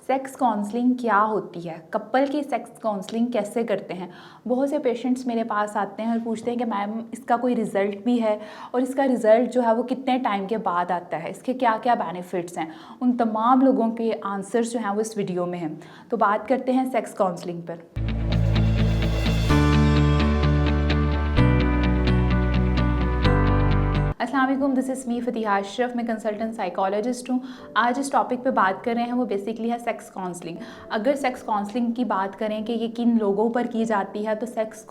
Sex counselling क्या होती है, कपल की सेक्स काउंसलिंग कैसे करते हैं। बहुत से पेशेंट्स मेरे पास आते हैं और पूछते हैं कि मैम इसका कोई रिज़ल्ट भी है और इसका रिज़ल्ट जो है वो कितने टाइम के बाद आता है, इसके क्या क्या बेनिफिट्स हैं। उन तमाम लोगों के आंसर्स जो हैं वो इस वीडियो में हैं। तो बात करते हैं सेक्स काउंसलिंग पर। अस्सलाम वालेकुम, दिस इज़ मी फ़तिहा अशरफ। मैं कंसल्टेंट साइकोलॉजिस्ट हूँ। आज इस टॉपिक पे बात कर रहे हैं वो बेसिकली है सेक्स काउंसलिंग। अगर सेक्स काउंसलिंग की बात करें कि ये किन लोगों पर की जाती है, तो सेक्स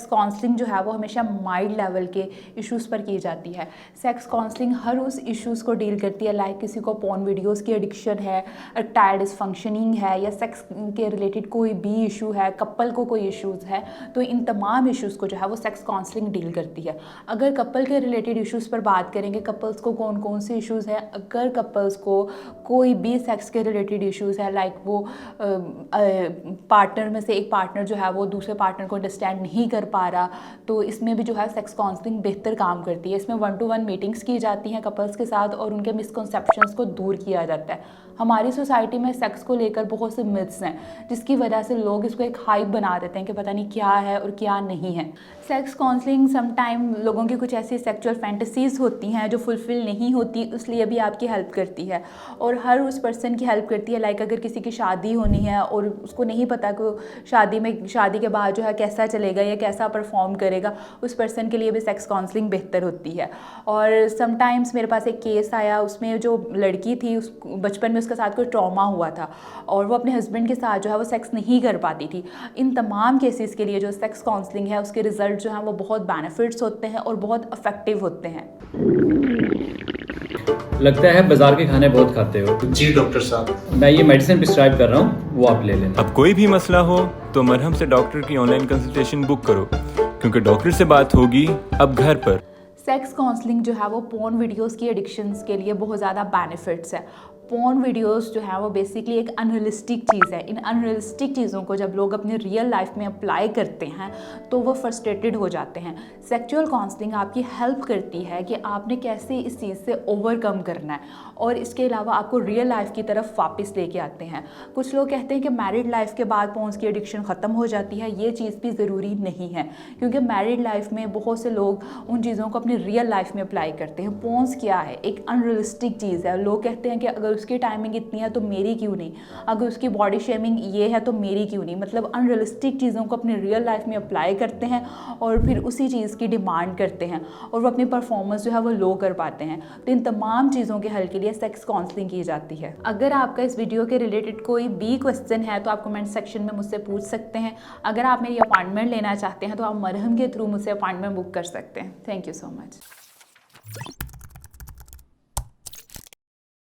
काउंसलिंग जो है वो हमेशा माइल्ड लेवल के इश्यूज़ पर की जाती है। सेक्स काउंसलिंग हर उस इश्यूज़ को डील करती है, लाइक किसी को पोर्न वीडियोस की एडिक्शन है, इरेक्टाइल डिसफंक्शनिंग है, या सेक्स के रिलेटेड कोई भी इशू है, कपल को कोई इश्यूज़ है, तो इन तमाम इश्यूज़ को जो है वो सेक्स काउंसलिंग डील करती है। अगर कपल के रिलेटेड इश्यूज़ पर बात करेंगे, कपल्स को कौन कौन से इश्यूज़ हैं, अगर कपल्स को कोई भी सेक्स के रिलेटेड इश्यूज़ है, लाइक वो पार्टनर में से एक पार्टनर जो है वो दूसरे पार्टनर को अंडरस्टैंड नहीं कर पा रहा, तो इसमें भी जो है सेक्स काउंसलिंग बेहतर काम करती है। इसमें 1-to-1 मीटिंग्स की जाती हैं कपल्स के साथ और उनके मिसकंसेप्शंस को दूर किया जाता है। हमारी सोसाइटी में सेक्स को लेकर बहुत से मिथ्स हैं, जिसकी वजह से लोग इसको एक हाइप बना देते हैं कि पता नहीं क्या है और क्या नहीं है। सेक्स काउंसलिंग समटाइम लोगों की कुछ ऐसी सेक्सुअल फैंटेसीज़ होती हैं जो फुलफ़िल नहीं होती, इसलिए भी आपकी हेल्प करती है और हर उस पर्सन की हेल्प करती है। लाइक अगर किसी की शादी होनी है और उसको नहीं पता कि शादी के बाद जो है कैसा चलेगा या कैसा परफॉर्म करेगा, उस पर्सन के लिए भी सेक्स काउंसलिंग बेहतर होती है। और समटाइम्स मेरे पास एक केस आया, उसमें जो लड़की थी उस बचपन में उसके साथ कोई ट्रॉमा हुआ था और वो अपने हस्बैंड के साथ जो है वो सेक्स नहीं कर पाती थी। इन तमाम केसेस के लिए जो सेक्स काउंसलिंग है उसके रिजल्ट जो हैं वो बहुत बेनिफिट्स होते हैं और बहुत इफेक्टिव होते हैं। लगता है बाजार के खाने बहुत खाते हो। जी डॉक्टर साहब, मैं ये मेडिसिन प्रिस्क्राइब कर रहा हूँ, वो आप ले लेना। अब कोई भी मसला हो तो मरहम से डॉक्टर की ऑनलाइन कंसल्टेशन बुक करो, क्योंकि डॉक्टर से बात होगी अब घर पर। सेक्स काउंसलिंग जो है वो पोर्न वीडियोस की एडिक्शंस के लिए बहुत ज़्यादा बेनिफिट्स है। पोर्न वीडियोस जो है वो बेसिकली एक अनरियलिस्टिक चीज़ है। इन अनरियलिस्टिक चीज़ों को जब लोग अपनी रियल लाइफ में अप्लाई करते हैं तो वो फ्रस्ट्रेटेड हो जाते हैं। सेक्सुअल काउंसलिंग आपकी हेल्प करती है कि आपने कैसे इस चीज़ से ओवरकम करना है और इसके अलावा आपको रियल लाइफ की तरफ वापस लेके आते हैं। कुछ लोग कहते हैं कि मैरिड लाइफ के बाद पोर्न की एडिक्शन ख़त्म हो जाती है। ये चीज़ भी ज़रूरी नहीं है, क्योंकि मैरिड लाइफ में बहुत से लोग उन चीज़ों को अपनी रियल लाइफ में अप्लाई करते हैं। पोर्न क्या है? एक अनरियलिस्टिक चीज़ है। लोग कहते हैं कि अगर उसकी टाइमिंग इतनी है तो मेरी क्यों नहीं, अगर उसकी बॉडी शेमिंग ये है तो मेरी क्यों नहीं। मतलब अनरियलिस्टिक चीज़ों को अपनी रियल लाइफ में अप्लाई करते हैं और फिर उसी चीज़ की डिमांड करते हैं और वो अपनी परफॉर्मेंस जो है वो लो कर पाते हैं। तो इन तमाम चीज़ों के हल के लिए सेक्स काउंसलिंग की जाती है। अगर आपका इस वीडियो के रिलेटेड कोई भी क्वेश्चन है तो आप कमेंट सेक्शन में मुझसे पूछ सकते हैं। अगर आप मेरी अपॉइंटमेंट लेना चाहते हैं तो आप मरहम के थ्रू मुझसे अपॉइंटमेंट बुक कर सकते हैं। Thank you so much.